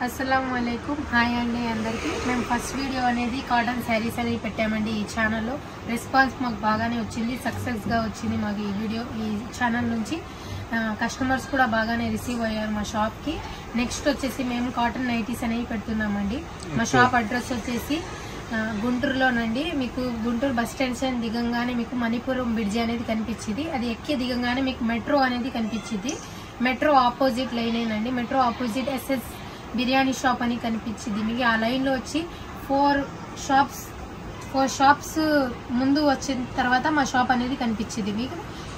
అస్సలాముఅలైకుం hi అండి అందరికీ మేము ఫస్ట్ వీడియో అనేది కాటన్ శారీస్ అనేది పెట్టామండి ఈ ఛానల్లో రెస్పాన్స్ మాకు బాగానే వచ్చింది సక్సెస్గా వచ్చింది మాకు ఈ వీడియో ఈ ఛానల్ నుంచి కస్టమర్స్ కూడా బాగానే రిసీవ్ అయ్యారు మా షాప్కి నెక్స్ట్ వచ్చేసి మేము కాటన్ నైటీస్ అనేవి పెడుతున్నామండి మా షాప్ అడ్రస్ వచ్చేసి గుంటూరులోనండి మీకు గుంటూరు బస్ స్టాండ్ దిగంగానే మీకు మణిపురం బ్రిడ్జి అనేది కనిపించింది అది ఎక్కి దిగంగానే మీకు మెట్రో అనేది కనిపించింది మెట్రో ఆపోజిట్ లైనేనండి metro opposite SS biryani shop అని కనిపించింది మీకు ఆ లైన్ లో వచ్చి ఫోర్ షాప్స్ ముందు వచ్చిన తర్వాత మా షాప్ అనేది కనిపించింది మీకు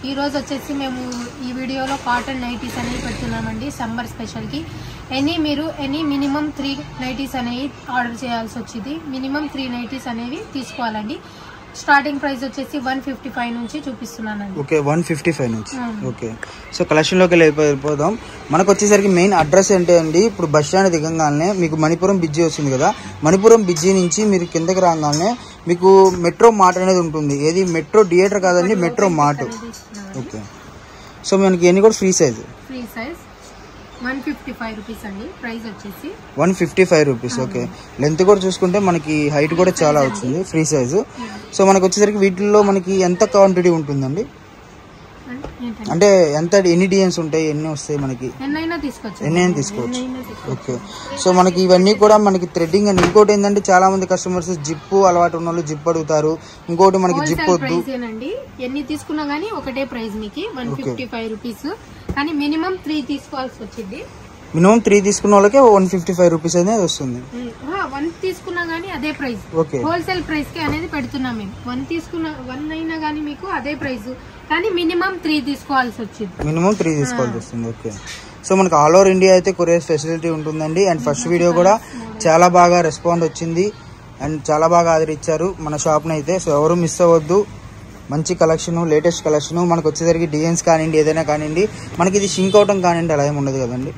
ఈ రోజు వచ్చేసి మేము ఈ వీడియోలో కాటన్ నైటీస్ అనేవి పెడుతున్నామండి సమ్మర్ స్పెషల్ కి ఎనీ మినిమం 3 నైటీస్ అనేవి ఆర్డర్ చేయాల్సి వచ్చింది మినిమం 3 నైటీస్ అనేవి తీసుకోవాలండి స్టార్టింగ్ ప్రైస్ వచ్చేసి 155 నుంచి చూపిస్తున్నానండి ఓకే 155 నుంచి ఓకే సో కలెక్షన్ లోకి వెళ్ళిపోదాం మనకు వచ్చేసరికి మెయిన్ అడ్రస్ ఏంటి అండి ఇప్పుడు బస్ స్టాండ్ దిగంగానే మీకు మణిపురం బ్రిడ్జి వస్తుంది కదా మణిపురం బ్రిడ్జి నుంచి మీరు కిందకి రాగానే మీకు మెట్రో మార్ట్ అనేది ఉంటుంది ఏది మెట్రో థియేటర్ కాదండి మెట్రో మార్ట్ ఓకే సో మనకి ఎన్ని కూడా ఫ్రీ సైజ్ 155 రూపీస్ అండి ప్రైస్ వచ్చేసి 155 రూపీస్ ఓకే లెంత్ కూడా చూసుకుంటే మనకి హైట్ కూడా చాలా వచ్చింది ఫ్రీ సైజు సో మనకు వచ్చేసరికి వీటిల్లో మనకి ఎంత క్వాంటిటీ ఉంటుందండి అంటే ఎంత ఎన్ని డిజైన్స్ ఉంటాయి ఎన్ని వస్తాయి మనకి ఎన్నైనా తీసుకోవచ్చు ఓకే సో మనకి ఇవన్నీ కూడా మనకి థ్రెడ్డింగ్ అండ్ ఇంకోటి ఏంటంటే చాలా మంది కస్టమర్స్ జిప్పు అలవాటు ఉన్న వాళ్ళు జిప్ అడుగుతారు ఇంకోటి మనకి జిప్ వద్దు ఎన్ని తీసుకున్నా గానీ ఒకటే ప్రైస్ మీకు 155 రూపీస్ కానీ మినిమం 3 తీసుకోవాల్సి వచ్చింది మినిమం 3 తీసుకున్న వాళ్ళకి 155 రూపీస్ అనేది వస్తుంది 1 తీసుకున్నా గానీ అదే ప్రైస్ హోల్సేల్ ప్రైస్ కి అనేది పెడుతున్నాం మేము 1 అయినా గానీ మీకు అదే ప్రైస్ కానీ మినిమం 3 తీసుకోవాల్సి వస్తుంది ఓకే సో మనకి ఆల్ ఓవర్ ఇండియా అయితే కొరియర్ ఫెసిలిటీ ఉంటుందండి అండ్ ఫస్ట్ వీడియో కూడా చాలా బాగా రెస్పాండ్ వచ్చింది అండ్ చాలా బాగా ఆదరించారు మన షాప్ ని అయితే సో ఎవరు మిస్ అవ్వద్దు మంచి కలెక్షన్ లేటెస్ట్ కలెక్షన్ మనకు వచ్చేసరికి డిజైన్స్ కానివ్వండి ఏదైనా కానివ్వండి మనకి ఇది షింక్ అవటం కానివ్వండి అలా ఏమి ఉండదు కదండి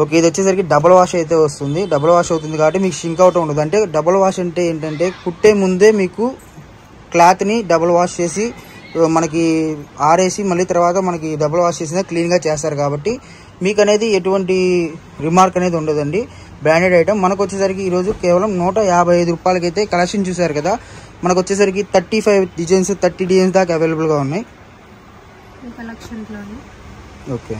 ఓకే ఇది వచ్చేసరికి డబుల్ వాష్ అయితే వస్తుంది డబుల్ వాష్ అవుతుంది కాబట్టి మీకు షింక్ అవటం ఉండదు అంటే డబుల్ వాష్ అంటే ఏంటంటే కుట్టే ముందే మీకు క్లాత్ ని డబుల్ వాష్ చేసి మనకి ఆరేసి మళ్ళీ తర్వాత మనకి డబుల్ వాష్ చేసిన క్లీన్ గా చేస్తారు కాబట్టి మీకు అనేది ఎటువంటి రిమార్క్ అనేది ఉండదండి బ్రాండెడ్ ఐటమ్ మనకు వచ్చేసరికి ఈ రోజు కేవలం 155 రూపాయలకి అయితే కలెక్షన్ చూసారు కదా మనకు వచ్చేసరికి 35 డిజైన్స్ 30 డిజైన్స్ దాకా అవైలబుల్ గా ఉన్నాయి ఓకే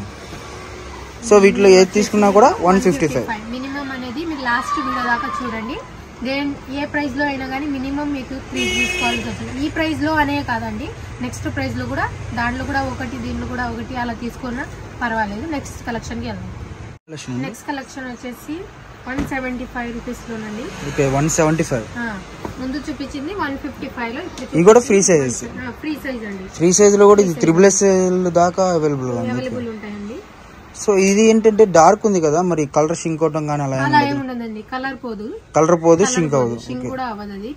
సో వీటిలో ఏది తీసుకున్నా కూడా 155 మినిమం అనేది మీరు లాస్ట్ వీడియో దాకా చూడండి ఏ ప్రైస్ లో అయినా కానీ మినిమం మీకు 3 తీసుకోవాల్సి వస్తుంది ఈ ప్రైస్ లో అనే కాదండి నెక్స్ట్ ప్రైస్ లో కూడా దాంట్లో కూడా ఒకటి దీంట్లో కూడా ఒకటి అలా తీసుకున్నా పర్వాలేదు నెక్స్ట్ కలెక్షన్ కి వెళ్దాం నెక్స్ట్ కలెక్షన్ వచ్చేసి 175 రూపీస్ లోనండి ఓకే 175 ముందు చూపించింది 155 లో ఇది కూడా ఫ్రీ సైజ్ అండి ఫ్రీ సైజ్ లో కూడా ఇది XXS దాకా అవైలబుల్ ఉంటాయండి సో ఇది ఏంటంటే డార్క్ ఉంది కదా మరి కలర్ షింక్ అవటం కానీ అలా ఉండదండి కలర్ పోదు షింక్ అవ్వదు కూడా అవ్వదు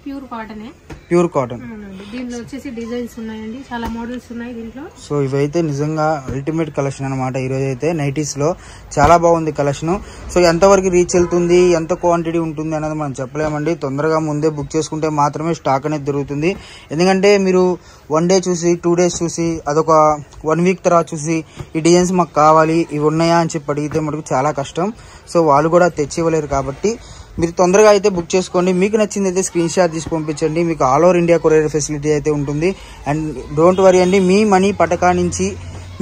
ప్యూర్ కాటన్ దీంట్లో వచ్చేసి డిజైన్స్ ఉన్నాయండి చాలా మోడల్స్ ఉన్నాయి దీంట్లో సో ఇవైతే నిజంగా అల్టిమేట్ కలెక్షన్ అనమాట ఈ రోజు అయితే నైటీస్ లో చాలా బాగుంది కలెక్షన్ సో ఎంతవరకు రీచ్ వెళ్తుంది ఎంత క్వాంటిటీ ఉంటుంది అనేది మనం చెప్పలేమండి తొందరగా ముందే బుక్ చేసుకుంటే మాత్రమే స్టాక్ అనేది దొరుకుతుంది ఎందుకంటే మీరు 1 డే చూసి 2 డేస్ చూసి అదొక 1 వీక్ తర్వాత చూసి ఈ డిజైన్స్ మాకు కావాలి ఇవి ఉన్నాయా అని చెప్పి అడిగితే మనకు చాలా కష్టం సో వాళ్ళు కూడా తెచ్చి ఇవ్వలేరు కాబట్టి మీరు తొందరగా అయితే బుక్ చేసుకోండి మీకు నచ్చింది అయితే స్క్రీన్ షాట్ తీసి పంపించండి మీకు all over India courier facility అయితే ఉంటుంది అండ్ డోంట్ వరీ అండి మీ మనీ పటకా నుంచి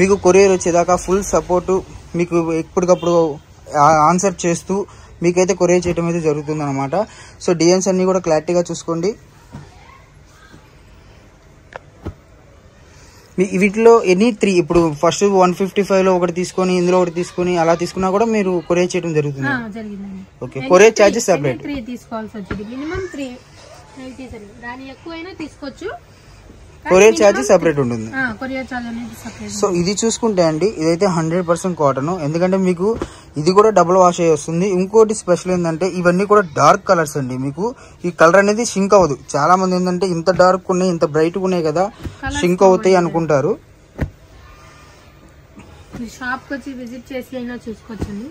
మీకు కొరియర్ వచ్చేదాకా ఫుల్ సపోర్టు మీకు ఎప్పటికప్పుడు ఆన్సర్ చేస్తూ మీకైతే కొరియర్ చేయడం అయితే జరుగుతుంది అనమాట సో డిజైన్స్ అన్ని కూడా క్లారిటీగా చూసుకోండి వీటిలో ఎనీ 3 ఇప్పుడు ఫస్ట్ 155 లో ఒకటి తీసుకొని ఇందులో ఒకటి తీసుకొని అలా తీసుకున్నా కూడా మీరు కొరియర్ చేయడం జరుగుతుంది ఓకే కొరియర్ చార్జెస్ సెపరేట్ 3 తీసుకోవాల్సి వచ్చింది మినిమం 3 దాని ఎక్కువైనా తీసుకోవచ్చు కొరియర్ చార్జెస్ సెపరేట్ ఉంటుంది సో సో ఇది చూసుకుంటే అండి ఇదైతే 100% కాటన్ ఎందుకంటే మీకు ఇది కూడా డబుల్ వాష్ అయ్యి వస్తుంది ఇంకోటి స్పెషల్ ఏంటంటే ఇవన్నీ కూడా డార్క్ కలర్స్ అండి మీకు ఈ కలర్ అనేది షింక్ అవ్వదు చాలా మంది ఏంటంటే ఇంత డార్క్ ఉన్నాయి ఇంత బ్రైట్ ఉన్నాయి కదా షింక్ అవుతాయి అనుకుంటారు షాప్ కి వచ్చి విజిట్ చేసి అయినా చూసుకోవచ్చండి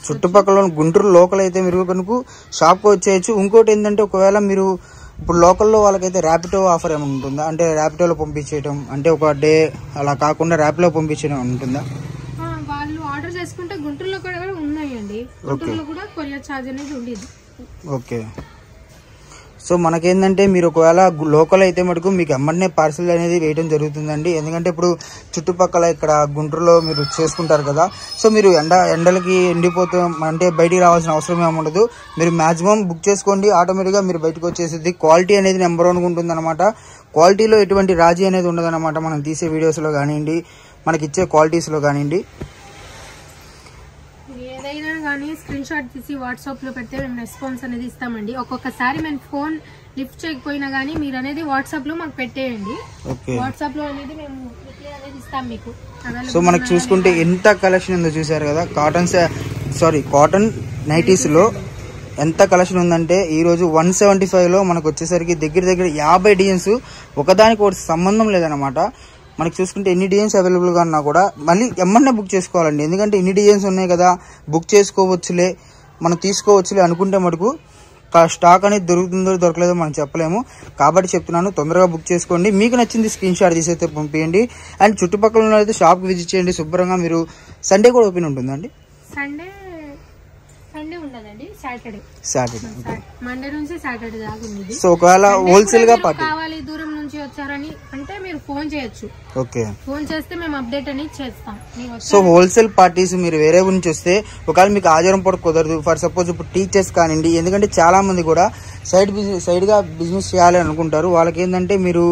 చుట్టుపక్కల గుంటూరు లోకల్ అయితే మీరు కనుక షాప్ కి వచ్చేయచ్చు ఇంకోటి ఏంటంటే ఒకవేళ మీరు ఇప్పుడు లోకల్లో వాళ్ళకైతే ర్యాపిడో ఆఫర్ ఏమైనా ఉంటుందా అంటే ర్యాపిడోలో పంపించేయడం అంటే ఒక డే అలా కాకుండా ర్యాపిడో పంపించడం ఉంటుందా వాళ్ళు ఆర్డర్ చేసుకుంటే గుంటూరులో కూడా ఉన్నాయండి గుంటూరులో కూడా కొరియర్ ఛార్జ్ అనేది ఉండేది. ఓకే. సో మనకేంటంటే మీరు ఒకవేళ లోకల్ అయితే మటుకు మీకు ఎమ్మటనే పార్సిల్ అనేది వేయడం జరుగుతుందండి. ఎందుకంటే ఇప్పుడు చుట్టుపక్కల ఇక్కడ గుంటూరులో మీరు చేసుకుంటారు కదా, సో మీరు ఎండలకి ఎండిపోతూ అంటే బయటికి రావాల్సిన అవసరం ఏమి ఉండదు. మీరు మాక్సిమం బుక్ చేసుకోండి, ఆటోమేటిక్గా మీరు బయటకు వచ్చేసింది. క్వాలిటీ అనేది నెంబర్ 1 ఉంటుంది అనమాట. క్వాలిటీలో ఎటువంటి రాజీ అనేది ఉండదన్నమాట. మనం తీసే వీడియోస్లో కానివ్వండి, మనకి ఇచ్చే క్వాలిటీస్లో కానివ్వండి. ఏదైనా కానీ స్క్రీన్ షాట్ తీసి వాట్సాప్ లో పెడితే మేము రెస్పాన్స్ అనేది ఇస్తామండి. ఒక్కొక్కసారి మేము ఫోన్ లిఫ్ట్ చేయకపోయినా కానీ మీరు అనేది వాట్సాప్ లో మాకు పెట్టేయండి. వాట్సాప్ లో అనేది మేము రిప్లై అనేది ఇస్తాం మీకు. సో మనకు చూసుకుంటే ఎంత కలెక్షన్ ఉందో చూసారు కదా. కాటన్ నైటీస్ లో ఎంత కలెక్షన్ ఉందంటే ఈ రోజు 175 లో మనకు వచ్చేసరికి దగ్గర 50 డిజైన్స్, ఒకదానికి ఒకటి సంబంధం లేదనమాట. మనకి చూసుకుంటే ఎన్ని డిజైన్స్ అవైలబుల్గా ఉన్నా కూడా మళ్ళీ ఎమ్మన్నా బుక్ చేసుకోవాలండి. ఎందుకంటే ఇన్ని డిజైన్స్ ఉన్నాయి కదా, బుక్ చేసుకోవచ్చులే, మనం తీసుకోవచ్చులే అనుకుంటే మటుకు స్టాక్ అనేది దొరుకుతుందో దొరకలేదో మనం చెప్పలేము. కాబట్టి చెప్తున్నాను, తొందరగా బుక్ చేసుకోండి. మీకు నచ్చింది స్క్రీన్ షాట్ తీసి అయితే పంపించండి. అండ్ చుట్టుపక్కల ఉన్న అయితే షాప్కి విజిట్ చేయండి శుభ్రంగా. మీరు సండే కూడా ఓపెన్ ఉంటుందండి? సండే ఉండదండి, సాటర్డే మండే నుంచి సాటర్డే దాకా ఉంది. సో ఒకవేళ హోల్సేల్ గా కావాలి, దూరం నుంచి వచ్చారని అంటే మీరు ఫోన్ చేయొచ్చు. ఓకే, ఫోన్ చేస్తే మేము అప్డేట్ అనేది చేస్తాం. సో హోల్సేల్ పార్టీస్ మీరు వేరే ఊరి నుంచి వస్తే ఒకవేళ మీకు ఆదివారం పూట కుదరదు, ఫర్ సపోజ్ ఇప్పుడు టీచర్స్ కానివ్వండి, ఎందుకంటే చాలా మంది కూడా సైడ్ గా బిజినెస్ చేయాలి అనుకుంటారు. వాళ్ళకి ఏంటంటే మీరు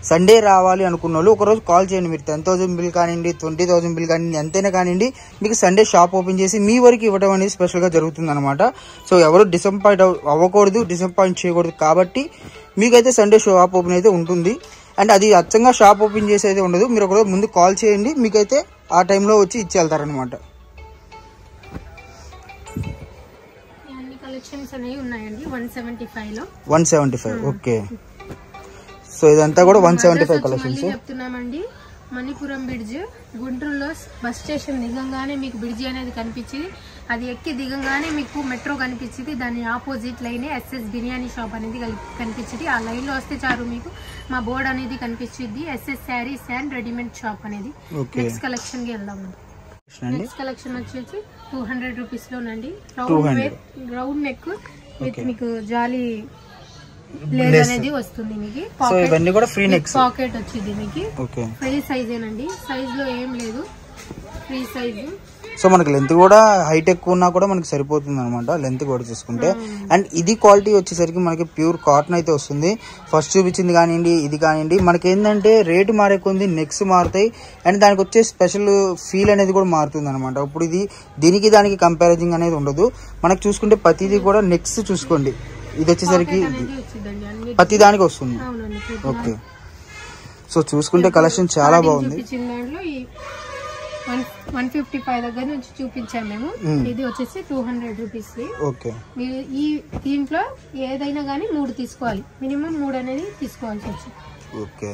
సండే రావాలి అనుకున్న వాళ్ళు ఒకరోజు కాల్ చేయండి. మీరు 10,000 బిల్ కానివ్వండి, 20,000 బిల్ కానివ్వండి, ఎంతైనా కానివ్వండి, మీకు సండే షాప్ ఓపెన్ చేసి మీ వరకు ఇవ్వడం అనేది స్పెషల్ గా జరుగుతుంది అనమాట. సో ఎవరు డిసప్పాయింట్ అవ్వకూడదు, డిసప్పాయింట్ చేయకూడదు. కాబట్టి మీకైతే సండే షాప్ ఓపెన్ అయితే ఉంటుంది. అండ్ అది అచ్చంగా షాప్ ఓపెన్ చేసి అయితే ఉండదు. మీరు ఒకరోజు ముందు కాల్ చేయండి, మీకైతే ఆ టైంలో వచ్చి ఇచ్చి వెళ్తారనమాట. కలెక్షన్స్ అనేవి ఉన్నాయండి 175 లో. 175 ఓకే. సో ఇదంతా కూడా 175 కలెక్షన్స్ చెప్తున్నామండి. మణిపురం బ్రిడ్జ్ గుంటూరులో బస్ స్టేషన్ దిగంగానే మీకు బ్రిడ్జ్ అనేది కనిపించింది. అది ఎక్కి దిగంగానే మీకు మెట్రో కనిపించింది. దాని opposite line SS biryani shop అనేది కనిపించింది. ఆ లైన్ లో వస్తే చాలు మీకు మా బోర్డు అనేది కనిపించింది, SS saris and readymade shop అనేది. నెక్స్ట్ కలెక్షన్ కి వెళ్దాం. నెక్స్ట్ కలెక్షన్ వచ్చేసి 200 రూపీస్ లోనండి. రౌండ్ నెక్ విత్ మీకు జాలీ అనేది వస్తుంది. మీకు పాకెట్ వచ్చింది. మీకు ఫ్రీ సైజ్ ఏనండి, సైజ్ లో ఏం లేదు, ఫ్రీ సైజ్. సో మనకి లెంత్ కూడా హైట్ ఎక్కువ ఉన్నా కూడా మనకి సరిపోతుంది అనమాట, లెంత్ కూడా చూసుకుంటే. అండ్ ఇది క్వాలిటీ వచ్చేసరికి మనకి ప్యూర్ కాటన్ అయితే వస్తుంది. ఫస్ట్ చూపించింది కానివ్వండి, ఇది కానివ్వండి, మనకి ఏంటంటే రేటు మారే కొంది నెక్స్ మారుతాయి. అండ్ దానికి వచ్చే స్పెషల్ ఫీల్ అనేది కూడా మారుతుంది అనమాట. ఇప్పుడు ఇది దానికి కంపారిజన్ అనేది ఉండదు. మనకి చూసుకుంటే ప్రతిదీ కూడా నెక్స్ చూసుకోండి, ఇది వచ్చేసరికి ప్రతి దానికి వస్తుంది. ఓకే, సో చూసుకుంటే కలెక్షన్ చాలా బాగుంది. 155 దగ్గర నుంచి చూపించాము మేము. ఇది వచ్చేసి 200 రూపీస్. ఓకే, మీరు ఈ దీంట్లో ఏదైనా గానీ 3 తీసుకోవాలి, మినిమం 3 అనేది తీసుకోవాల్సి వచ్చింది. ఓకే,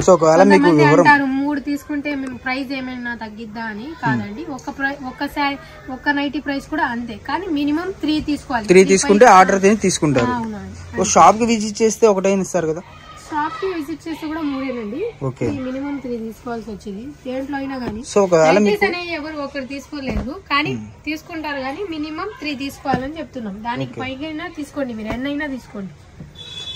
సో ఒకవేళ మీకు వివరం 3 తీసుకుంటే మేము ప్రైస్ ఏమైనా తగ్గిద్దా అని కాదండి. ఒక్క నైటీ ప్రైస్ కూడా అంతే, కానీ మినిమం 3 తీసుకోవాలి. 3 తీసుకుంటే ఆర్డర్ తీసుకుంటారు. షాప్ కి విజిట్ చేస్తే ఒకటైనా ఇస్తారు కదా, షాప్ కి విజిట్ చేస్తే కూడా 3ఏనండి. మినిమం 3 తీసుకోవాల్సి వచ్చింది దేంట్లో అయినా కానీ. సో ఒకవేళ ఎవరు ఒకరు తీసుకోలేదు, కానీ తీసుకుంటారు, కానీ మినిమం 3 తీసుకోవాలని చెప్తున్నాం. దానికి పైగా తీసుకోండి, మీరు ఎన్నైనా తీసుకోండి.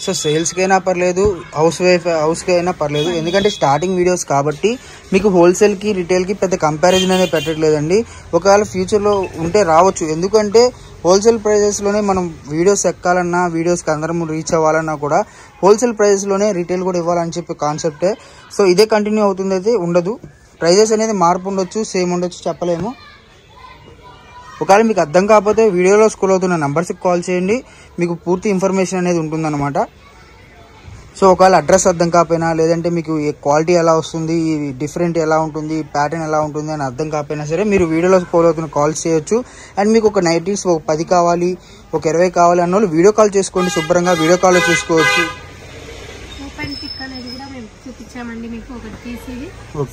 సో సేల్స్ కి అయినా పర్లేదు, హౌస్ కి అయినా పర్లేదు, ఎందుకంటే స్టార్టింగ్ వీడియోస్ కాబట్టి మీకు హోల్సేల్ కి రిటైల్ కి పెద్ద కంపారిజన్ అనేది పెట్టట్లేదండి. ఒకవేళ ఫ్యూచర్ లో ఉంటే రావచ్చు, ఎందుకంటే హోల్సేల్ ప్రైజెస్ లోనే మనం వీడియోస్ ఎక్కాలన్నా, వీడియోస్ కి అందరం రీచ్ అవ్వాలన్నా కూడా హోల్సేల్ ప్రైజెస్ లోనే రిటైల్ కూడా ఇవ్వాలని చెప్పే కాన్సెప్టే. సో ఇదే కంటిన్యూ అవుతుంది అయితే ఉండదు. ప్రైజెస్ అనేది మార్పు ఉండొచ్చు, సేమ్ ఉండొచ్చు, చెప్పలేము. ఒకవేళ మీకు అర్థం కాకపోతే వీడియోలో స్క్రోల్ అవుతున్న నంబర్స్కి కాల్ చేయండి, మీకు పూర్తి ఇన్ఫర్మేషన్ అనేది ఉంటుందన్నమాట. సో ఒకవేళ అడ్రస్ అర్థం కాకపోయినా, లేదంటే మీకు క్వాలిటీ ఎలా వస్తుంది, డిఫరెంట్ ఎలా ఉంటుంది, ప్యాటర్న్ ఎలా ఉంటుంది అని అర్థం కాకపోయినా సరే మీరు వీడియోలో స్క్రోల్ అవుతున్న కాల్స్ చేయొచ్చు. అండ్ మీకు ఒక నైటీస్ ఒక 10 కావాలి, ఒక 20 కావాలి అన్న వాళ్ళు వీడియో కాల్ చేసుకోండి, శుభ్రంగా వీడియో కాల్లో చూసుకోవచ్చు. ఓపెన్ పిక్ అనేది కూడా మేము చూపించామండి మీకు ఒకటి తీసి.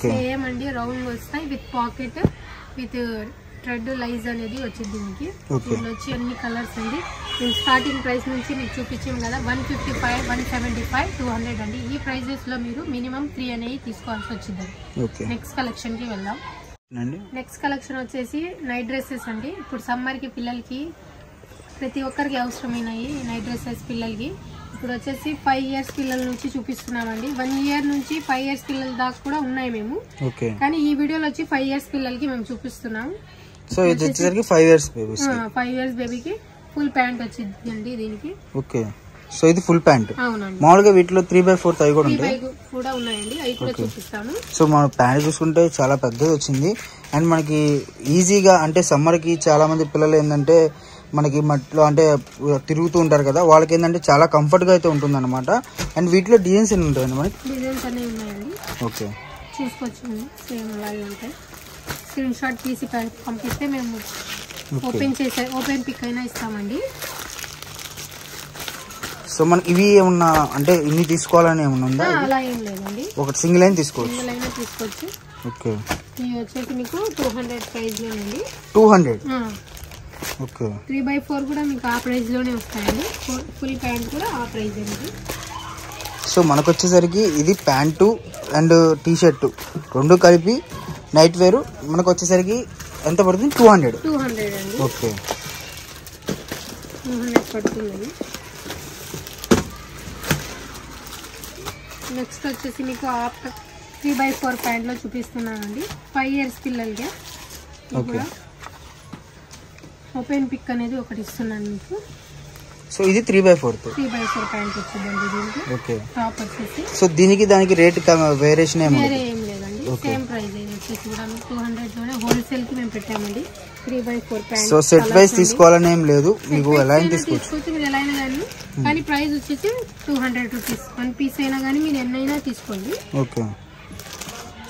సేమ్ అండి, రౌండ్ వస్తాయి విత్ పాకెట్ విత్ థ్రెడ్ లైజ్ అనేది వచ్చింది మీకు. దీనిలో వచ్చి అన్ని కలర్స్ అండి. మేము స్టార్టింగ్ ప్రైస్ నుంచి మీకు చూపించాం కదా, 155, 175, 200 అండి. ఈ ప్రైజెస్ లో మీరు మినిమం 3 అనేవి తీసుకోవాల్సి వచ్చింది. నెక్స్ట్ కలెక్షన్ కి వెళ్దాం. నెక్స్ట్ కలెక్షన్ వచ్చేసి నైట్ డ్రెస్సెస్ అండి. ఇప్పుడు సమ్మర్ కి పిల్లలకి ప్రతి ఒక్కరికి అవసరమైనవి నైట్ డ్రెస్సెస్ పిల్లలకి. ఇప్పుడు వచ్చేసి 5 years పిల్లల నుంచి చూపిస్తున్నామండి. 1 year నుంచి 5 years పిల్లల దాకా కూడా ఉన్నాయి మేము. కానీ ఈ వీడియోలో వచ్చి 5 years పిల్లలకి మేము చూపిస్తున్నాం. సో ఇది వచ్చేసరికి 5 years బేబీస్. 5 years బేబీకి ఫుల్ ప్యాంట్ వచ్చిందండి దీనికి. ఓకే. సో ఇది ఫుల్ ప్యాంట్. అవునండి. మామూలుగా వీటిలో 3/4 అవి కూడా ఉంటాయి. కూడా ఉన్నాయండి, అవి కూడా చూపిస్తాను. సో మన ప్యాంట్ చూసుకుంటే చాలా పెద్దది వచ్చింది. అండ్ మనకి ఈజీగా అంటే సమ్మర్ కి చాలా మంది పిల్లలు ఏంటంటే మనకి మట్లో అంటే తిరుగుతూ ఉంటారు కదా, వాళ్ళకి ఏంటంటే చాలా కంఫర్ట్ గా అయితే ఉంటుంది అనమాట. అండ్ వీటిలో డిజైన్స్ ఎన్ని ఉంటాయండి మనకి? డిజైన్స్ అన్ని ఉన్నాయండి. ఓకే. చూసుకోవచ్చు, సేమ్ అలాగే ఉంటాయి. స్క్రీన్ షాట్ తీసి పంపిస్తే మేము ఓపెన్ పిక్ అయినా ఇస్తామండి. సో మనకి ఇవి ఏమన్నా అంటే ఇన్ని తీసుకోవాలని ఏమన్నా ఉందా? అలా ఏం లేదండి, ఒక సింగిల్ అయినా తీసుకోవచ్చు. సింగిల్ అయినా తీసుకోవచ్చు. ఓకే. ఇవి వచ్చేసి మీకు 200 ప్రైస్ లోనండి. 200. ఓకే. 3/4 కూడా మీకు ఆ ప్రైస్ లోనే వస్తాయండి. ఫుల్ ప్యాంట్ కూడా ఆ ప్రైస్ అండి. సో మనకు వచ్చేసరికి ఇది ప్యాంటు అండ్ టీ షర్ట్ రెండు కలిపి నైట్ వేర్ మనకు వచ్చేసరికి ఎంత పడుతుంది? 200. 200 అండి. ఓకే. 200 పడుతుంది. నెక్స్ట్ వచ్చేసి మీకు 3/4 ప్యాంట్ లో చూపిస్తున్నానండి. 5 years పిల్లలకి ఓపెన్ పిక్ అనేది ఒకటి ఇస్తున్నాను మీకు. సో ఇది 3/4 ప్యాంట్ వచ్చిందండి దీనికి. ఓకే. టాప్ వచ్చేసి. సో దీనికి దానికి రేట్ వేరియేషన్ వేరే ఏం లేదండి, సేమ్ ప్రైస్ వచ్చేసి కూడా 200 లోనే హోల్సేల్ కి మేము పెట్టామండి. 3/4 ప్యాంట్. సో సెట్ వైస్ తీసుకోవాలని ఏం లేదు, మీకు ఎలా అయినా తీసుకోవచ్చు మీరు ఎలా అయినా కానీ. కానీ ప్రైస్ వచ్చేసి 200 రూపీస్. 1 piece అయినా కానీ మీరు ఎన్నైనా తీసుకోండి. ఓకే.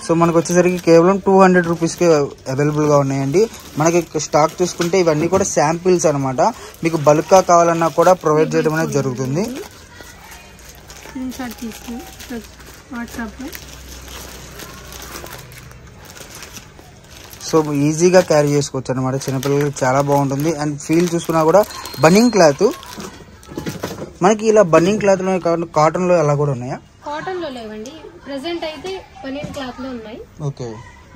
సో మనకు వచ్చేసరికి కేవలం 200 రూపీస్కి అవైలబుల్ గా ఉన్నాయండి. మనకి స్టాక్ చూసుకుంటే ఇవన్నీ కూడా శాంపిల్స్ అనమాట. మీకు బల్క్ గా కావాలన్నా కూడా ప్రొవైడ్ చేయడం అనేది జరుగుతుంది. సో ఈజీగా క్యారీ చేసుకోవచ్చు అనమాట, చిన్నపిల్లలకి చాలా బాగుంటుంది. అండ్ ఫీల్ చూసుకున్నా కూడా బన్నింగ్ క్లాత్ మనకి ఇలా బన్నింగ్ క్లాత్ లో కాటన్ లో అలా కూడా ఉన్నాయా? కాటన్ లో లేవండి, ప్రెసెంట్ అయితే బనియన్ క్లాత్ లో ఉన్నాయి. ఓకే.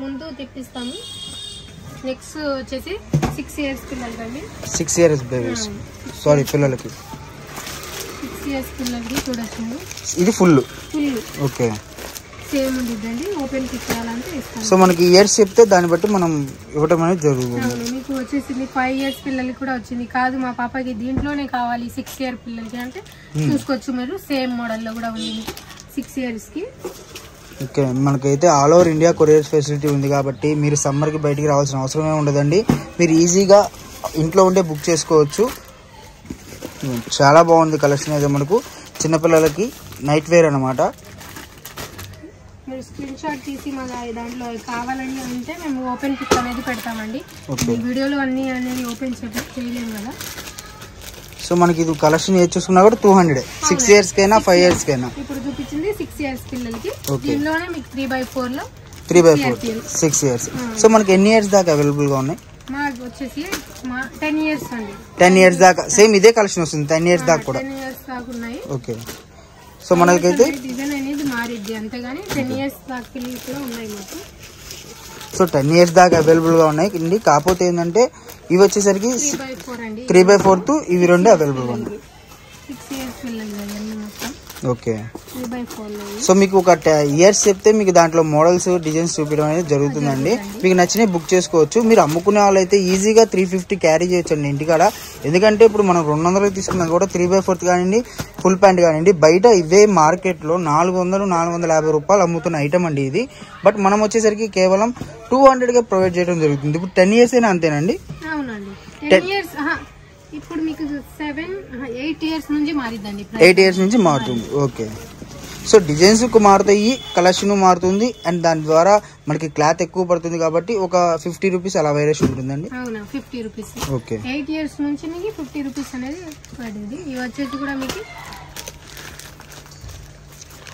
ముందు తెప్పిస్తాము. నెక్స్ట్ వచ్చేసి 6 years పిల్లలకి. 6 years బేబీస్, సారీ పిల్లలకి 6 years పిల్లలకి చూడొచ్చు. ఇది ఫుల్. ఓకే. సేమ్ ఉండిద్దండి, ఓపెన్ పిక్ చేయాలంటే ఇస్తాం. సో మనకి ఇయర్స్ చెప్తే దాన్ని బట్టి మనం ఇవ్వడం అనేది జరుగుతుంది. మీకు వచ్చేసింది 5 years పిల్లలకి కూడా వచ్చింది. కాదు మా పాపకి దీంట్లోనే కావాలి 6 year పిల్లలకి అంటే చూసుకోవచ్చు మీరు. సేమ్ మోడల్ లో కూడా ఉంది 6 years కి. ఓకే. మనకైతే all over India courier facility ఉంది కాబట్టి మీరు సమ్మర్ కి బయటికి రావాల్సిన అవసరమే ఉండదండి. మీరు ఈజీగా ఇంట్లో ఉండే బుక్ చేసుకోవచ్చు. చాలా బాగుంది కలెక్షన్ అయితే మనకు చిన్నపిల్లలకి నైట్ వేర్ అనమాట. మీరు స్క్రీన్ షాట్ తీసి మా దాంట్లో కావాలని అంటే మేము ఓపెన్ పిక్ అనేది పెడతామండి. ఈ వీడియోలో అన్ని అనేది ఓపెన్ చేయలేము కదా. సో మనకి ఇది కలెక్షన్ ఏది చూసుకున్నా కూడా 200. 6 years కైనా 5 years కైనా. ఇప్పుడు చూపించింది 6 years పిల్లలకి. దీనిలోనే మీకు 3/4 లో 6 years. సో మనకి ఎన్ని ఇయర్స్ దాకా అవైలబుల్ గా ఉన్నాయి? మాకు వచ్చేసి 10 years అండి. 10 years దాకా సేమ్ ఇదే కలెక్షన్ వస్తుంది. 10 years దాకా కూడా. 10 years దాకా ఉన్నాయి. ఓకే. సో మనకైతే డిజైన్ అనేది మారిద్ది అంతేగాని 10 years దాకా పిల్లలు కూడా ఉన్నాయి మాకు. సో 10 years దాకా అవైలబుల్ గా ఉన్నాయి. కాకపోతే ఏంటంటే ఇవి వచ్చేసరికి 3/4 ఇవి రెండు అవైలబుల్ గా ఉన్నాయి. 6 years పిల్లలు మొత్తం. ఓకే. 3/4 సో మీకు ఒక ఇయర్స్ చెప్తే మీకు దాంట్లో మోడల్స్ డిజైన్స్ చూపించడం అనేది జరుగుతుందండి. మీకు నచ్చినవి బుక్ చేసుకోవచ్చు. మీరు అమ్ముకునే వాళ్ళైతే ఈజీగా 350 క్యారీ చేయొచ్చండి ఇంటికాడ. ఎందుకంటే ఇప్పుడు మనం 200 తీసుకున్నది కూడా 3/4 కానివ్వండి, ఫుల్ ప్యాంట్ కానివ్వండి. బయట ఇవే మార్కెట్ లో 400-450 రూపాయలు అమ్ముతున్న ఐటమ్ అండి ఇది. బట్ మనం వచ్చేసరికి కేవలం 200 గా ప్రొవైడ్ చేయడం జరుగుతుంది. ఇప్పుడు 10 years అయినా అంతేనండి? అవునండి. 10 years ఇప్పుడు మీకు 8 years నుంచి మారిద్దండి. 8 years నుంచి మారుతుంది. ఓకే. సో డిజైన్స్ మారుతాయి, కలెక్షన్ మారుతుంది. అండ్ దాని ద్వారా మనకి క్లాత్ ఎక్కువ పడుతుంది కాబట్టి ఒక 50 రూపీస్ అలా వేరియేషన్ ఉంటుందండి. అవునా, 50 రూపీస్. ఓకే. 8 years నుంచి మీకు 50 రూపీస్ అనేది పడింది. ఇవి వచ్చేసి కూడా మీకు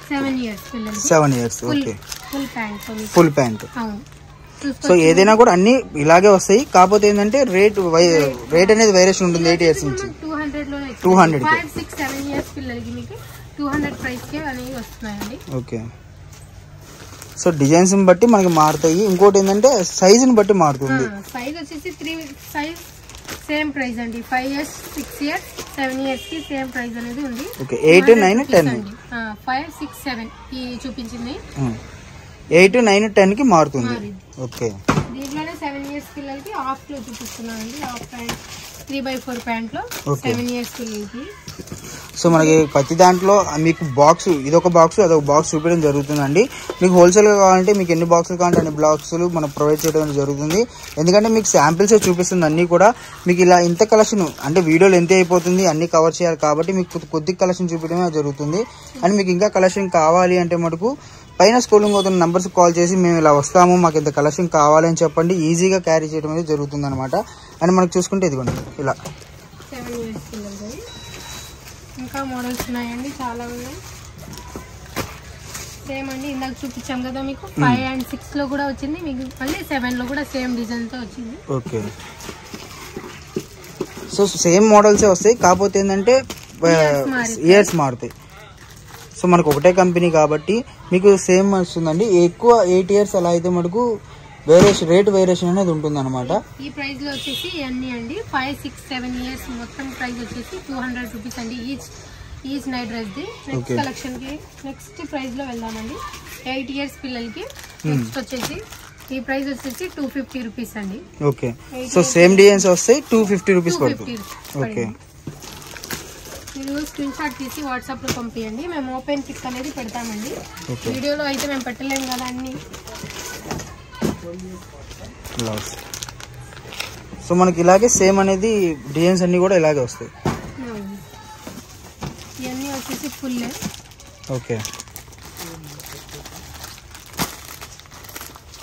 7 years పిల్లలకి. 7 years. ఓకే. Full pant. అవును. సో ఏదైనా కూడా అన్ని ఇలాగే వస్తాయి. కాకపోతే ఏంటంటే రేట్ అనేది వేరియేషన్ ఉంటుంది 8 years నుంచి. 200 5, 6, 7 years పిల్లలకి మీకు 200 ప్రైస్ కే అనేవి వస్తున్నాయండి. ఓకే. సో డిజైన్స్ బట్టి మనకి మారుతాయి. ఇంకోటి ఏంటంటే సైజుని బట్టి మారుతుంది. సైజ్ వచ్చేసి 3 సైజ్ సేమ్ ప్రైస్ అండి. 5 years 6 years 7 years కి సేమ్ ప్రైస్ అనేది ఉంది. ఓకే 8 9 10 5 6 7 ఈ చూపించింది 8 9 10 కి మారుతుంది. ఓకే దీంట్లోనే 7 years పిల్లలకి హాఫ్ లో చూపిస్తున్నానండి. హాఫ్ ప్యాంట్ 3/4 ప్యాంట్ లో 7 years పిల్లలకి. సో మనకి ప్రతి దాంట్లో మీకు బాక్స్ ఇదొక బాక్స్ అదొక బాక్స్ చూపించడం జరుగుతుందండి. మీకు హోల్సేల్గా కావాలంటే మీకు ఎన్ని బాక్సులు కావాలంటే అన్ని బాక్సులు మనం ప్రొవైడ్ చేయడం జరుగుతుంది. ఎందుకంటే మీకు శాంపిల్స్ చూపిస్తుంది అన్నీ కూడా. మీకు ఇలా ఇంత కలెక్షన్ అంటే వీడియోలు ఎంత అయిపోతుంది అన్ని కవర్ చేయాలి కాబట్టి మీకు కొద్ది కలెక్షన్ చూపించడమే జరుగుతుంది. అండ్ మీకు ఇంకా కలెక్షన్ కావాలి అంటే మటుకు పైన స్క్రోలింగ్ అవుతున్న నంబర్స్ కాల్ చేసి మేము ఇలా వస్తాము మాకు ఇంత కలెక్షన్ కావాలి అని చెప్పండి. ఈజీగా క్యారీ చేయడం అనేది జరుగుతుంది అనమాట. అండ్ మనకు చూసుకుంటే ఇదిగోండి ఇలా 7 years పిల్లలకి ఇంకా మోడల్స్ ఉన్నాయండి, చాలా ఉన్నాయి. సేమ్ అండి ఇందాక చూపించాం కదా మీకు 5 and 6 లో కూడా వచ్చింది, మీకు మళ్ళీ 7 లో కూడా సేమ్ డిజైన్ తో వచ్చింది. ఓకే సో సేమ్ మోడల్సే వస్తాయి, కాకపోతే ఏంటంటే ఇయర్స్ మారుతాయి. సో మనకు ఒకటే కంపెనీ కాబట్టి మీకు సేమ్ వస్తుందండి. ఎక్కువ 8 years అలా అయితే మనకు రేట్ వేరియేషన్ అనేది ఉంటుంది అనమాట. ఈ ప్రైస్ లో వచ్చేసి అన్ని అండి 5 6 7 years మొత్తం ప్రైస్ వచ్చేసి 200 రూపీస్ అండి each night dress the. Next collection కి నెక్స్ట్ ప్రైస్ లో వెళ్దామండి. 8 years పిల్లలకి నెక్స్ట్ వచ్చేసి ఈ ప్రైస్ వచ్చేసి 250 రూపీస్ అండి. ఓకే సో సేమ్ డిజైన్స్ వస్తాయి 250 రూపీస్ పడుతుంది. ఓకే మీరు స్క్రీన్ షాట్ తీసి వాట్సాప్ లో పంపించండి, మేము ఓపెన్ పిక్ అనేది పెడతామండి. వీడియోలో అయితే మేము పెట్టలేము కదా అన్ని. సో మనకి ఇలాగే సేమ్ అనేది డిజైన్స్ అన్ని కూడా ఇలాగే వస్తాయి. ఇవన్నీ వచ్చేసి full. Okay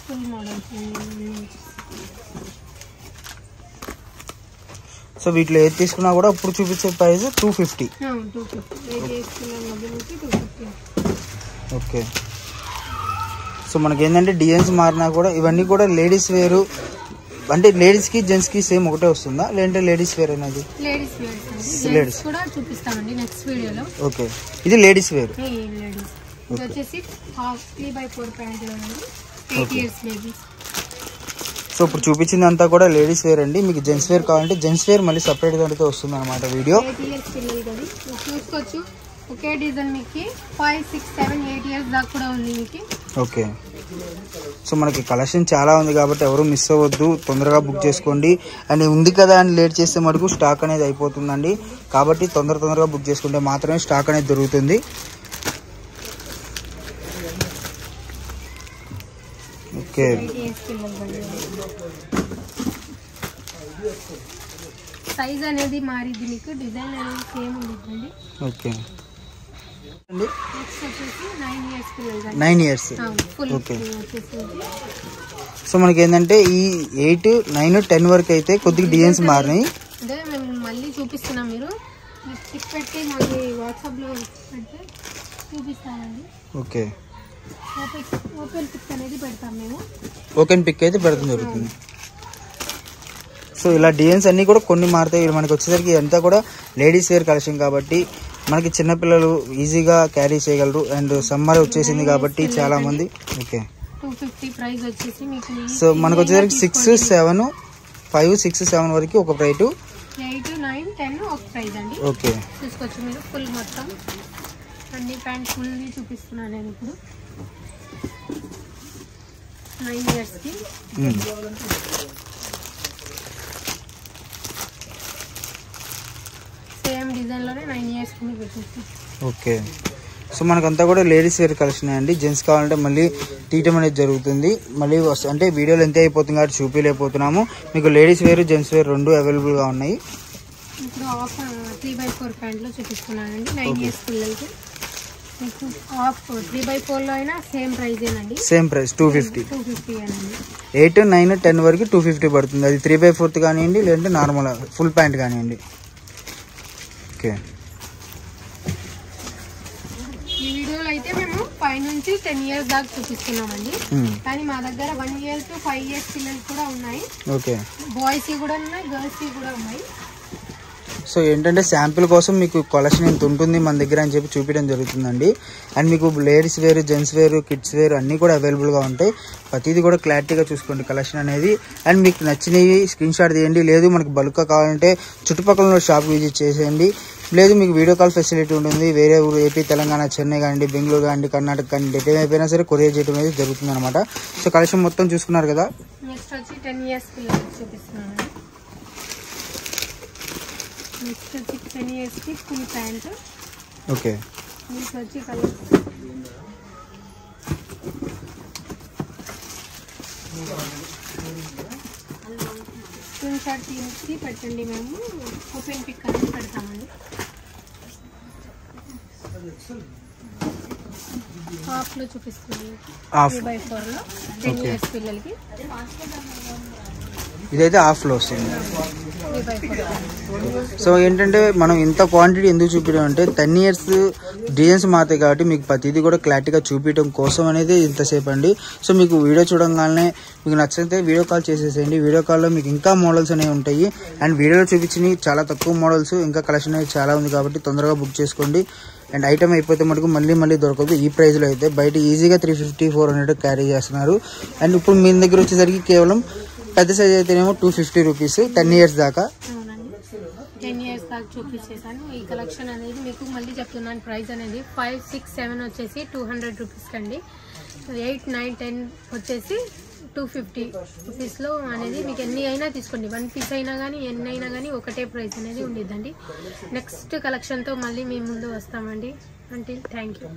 full models. So వీటిలో ఏది తీసుకున్నా కూడా ఇప్పుడు చూపించే ప్రైస్ 250. ఓకే సో మనకి ఏంటంటే డిజైన్స్ మారినా కూడా ఇవన్నీ కూడా లేడీస్ వేరు అంటే లేడీస్ కి జెంట్స్ కి సేమ్ ఒకటే వస్తుందా లేదంటే లేడీస్ వేర్ అనేది? లేడీస్ కూడా చూపిస్తామండి నెక్స్ట్ వీడియోలో. ఓకే ఇది లేడీస్ వేర్. లేడీస్ ఇది వచ్చేసి 3/4 ప్యాంట్ లో 8 years లేడీస్. సో ఇప్పుడు చూపించిందంతా కూడా లేడీస్ వేర్ అండి. మీకు జెంట్స్ వేర్ కావాలంటే జెంట్స్ వేర్ మళ్ళీ సపరేట్ దానితో వస్తుంది అనమాట వీడియో. 8 years పిల్లలు కదా చూసుకోవచ్చు. ఒకే డిజైన్ మీకు 5 6 7 8 years దాకా కూడా ఉంది మీకు. ఓకే సో మనకి కలెక్షన్ చాలా ఉంది కాబట్టి ఎవరు మిస్ అవ్వద్దు, తొందరగా బుక్ చేసుకోండి. అండ్ ఉంది కదా అని లేట్ చేస్తే మటుకు స్టాక్ అనేది అయిపోతుందండి. కాబట్టి తొందరగా బుక్ చేసుకుంటే మాత్రమే స్టాక్ అనేది దొరుకుతుంది. ఓకే సైజ్ అనేది మారిద్ది మీకు, డిజైన్ అనేది సేమ్ ఉంటుంది. ఓకే నెక్స్ట్ వచ్చేసి 9 years పిల్లలు 9 years. ఓకే సో మనకి ఏంటంటే ఈ 8 9 10 వరకు అయితే కొద్దిగా డిజైన్స్ మారినాయి. అదే మేము మళ్ళీ చూపిస్తున్నాం, మీరు పిక్ పెట్టి మళ్ళీ వాట్సాప్ లో పెడితే చూపిస్తామండి. ఓకే ఓపెన్ పిక్ అనేది పెడతాం మేము. ఓపెన్ పిక్ అయితే పెడతాం జరుగుతుంది. సో ఇలా డిజైన్స్ అన్ని కూడా కొన్ని మారుతాయి. మనకి వచ్చేసరికి అంతా కూడా లేడీస్ వేర్ కలెక్షన్ కాబట్టి మనకి చిన్నపిల్లలు ఈజీగా క్యారీ చేయగలరు. అండ్ సమ్మర్ వచ్చేసింది కాబట్టి చాలా మంది. ఓకే 250 ప్రైస్ వచ్చేసి మీకు. సో మనకు వచ్చేసరికి 6 7 5 6 7 వరకు ఒక ప్రైస్, 8 9 10 ఒక ప్రైస్ అండి. ఓకే చూసుకోవచ్చు మీరు. ఫుల్ మొత్తం అన్ని ప్యాంట్ ఫుల్ చూపిస్తున్నాను నేను ఇప్పుడు. 9 years కి సేమ్ డిజైన్ లోనే 9 years కి మీకు వచ్చేసి. ఓకే సో మనకంతా కూడా లేడీస్ వేర్ కలెక్షన్ అండి. జెంట్స్ కావాలంటే మళ్ళీ తీయటం అనేది జరుగుతుంది. మళ్ళీ అంటే వీడియోలు ఎంత అయిపోతుంది కాబట్టి చూపించలేకపోతున్నాము. మీకు లేడీస్ వేర్ జెంట్స్ వేర్ రెండు అవైలబుల్గా ఉన్నాయి. ఇప్పుడు 3/4 ప్యాంట్ లో చూపిస్తున్నానండి 9 years పిల్లలకి. మీకు 3/4 లో అయినా సేమ్ ప్రైస్ ఏనండి. సేమ్ ప్రైస్ 250 అనండి. 8 9 10 వరకు 250 పడుతుంది. అది 3/4 కానివ్వండి లేదంటే నార్మల్ ఫుల్ ప్యాంట్ కానివ్వండి. ఓకే ఈ వీడియోలో అయితే మేము 5 నుంచి 10 years దాకా చూపిస్తున్నామండి. కానీ మా దగ్గర 1 year to 5 years పిల్లలు కూడా ఉన్నాయి. ఓకే బాయ్స్ కి కూడా ఉన్నాయి, గర్ల్స్ కి కూడా ఉన్నాయి. సో ఏంటంటే శాంపిల్ కోసం మీకు కలెక్షన్ ఎంత ఉంటుంది మన దగ్గర అని చెప్పి చూపించడం జరుగుతుందండి. అండ్ మీకు ladies wear, gents wear, kids wear అన్నీ కూడా అవైలబుల్గా ఉంటాయి. ప్రతిదీ కూడా క్లారిటీగా చూసుకోండి కలెక్షన్ అనేది. అండ్ మీకు నచ్చినవి స్క్రీన్ షాట్ తీయండి. లేదు మనకు బల్క్గా కావాలంటే చుట్టుపక్కల షాప్ విజిట్ చేసేయండి. లేదు మీకు వీడియో కాల్ ఫెసిలిటీ ఉంటుంది. వేరే ఊరు ఏపీ, తెలంగాణ, చెన్నై కానీ, బెంగళూరు కానీ, కర్ణాటక కానీ, ఎటు అయిపోయినా సరే కొరియర్ చేయడం అనేది జరుగుతుంది అనమాట. సో కలెక్షన్ మొత్తం చూసుకున్నారు కదా. నెక్స్ట్ వచ్చి 10 years పిల్లలకి చూపిస్తున్నాను. నెక్స్ట్ వచ్చి 10 years కి ఫుల్ ప్యాంట్. ఓకే. నెక్స్ట్ వచ్చి కలర్ స్క్రీన్ షాట్ తీసి పెట్టండి, మేము ఓపెన్ పిక్ అనేది పెడతామండి. హాఫ్లో చూపిస్తున్నాను. 3/4లో 10 years పిల్లలకి. ఇదైతే హాఫ్లో వస్తుంది. 3/4. సో ఏంటంటే మనం ఇంత క్వాంటిటీ ఎందుకు చూపించడం అంటే 10 years డిజైన్స్ మారుతాయి కాబట్టి మీకు ప్రతిదీ కూడా క్లారిటీగా చూపించడం కోసం అనేది ఇంతసేపు అండి. సో మీకు వీడియో చూడంగానే మీకు నచ్చితే వీడియో కాల్ చేసేసేయండి. వీడియో కాల్లో మీకు ఇంకా మోడల్స్ అనేవి ఉంటాయి. అండ్ వీడియోలో చూపించినవి చాలా తక్కువ మోడల్స్, ఇంకా కలెక్షన్ అనేది చాలా ఉంది కాబట్టి తొందరగా బుక్ చేసుకోండి. అండ్ ఐటమ్ అయిపోతే మటుకు మళ్ళీ దొరకదు. ఈ ప్రైస్లో అయితే బయట ఈజీగా 350-400 క్యారీ చేస్తున్నారు. అండ్ ఇప్పుడు మీ దగ్గర వచ్చేసరికి కేవలం పెద్ద సైజ్ అయితేనేమో 250 రూపీస్ 10 years దాకా. 10 years దాకా చూపించేసాను. ఈ కలెక్షన్ అనేది మీకు మళ్ళీ చెప్తున్నాను. ప్రైస్ అనేది 5, 6, 7 వచ్చేసి 200 రూపీస్ కండి. 8, 9, 10 వచ్చేసి 250 రూపీస్లో అనేది మీకు ఎన్ని అయినా తీసుకోండి. 1 piece అయినా కానీ ఎన్ని అయినా కానీ ఒకటే ప్రైస్ అనేది ఉండిద్దండి. నెక్స్ట్ కలెక్షన్తో మళ్ళీ మీ ముందు వస్తామండి. అంటే థ్యాంక్ యూ.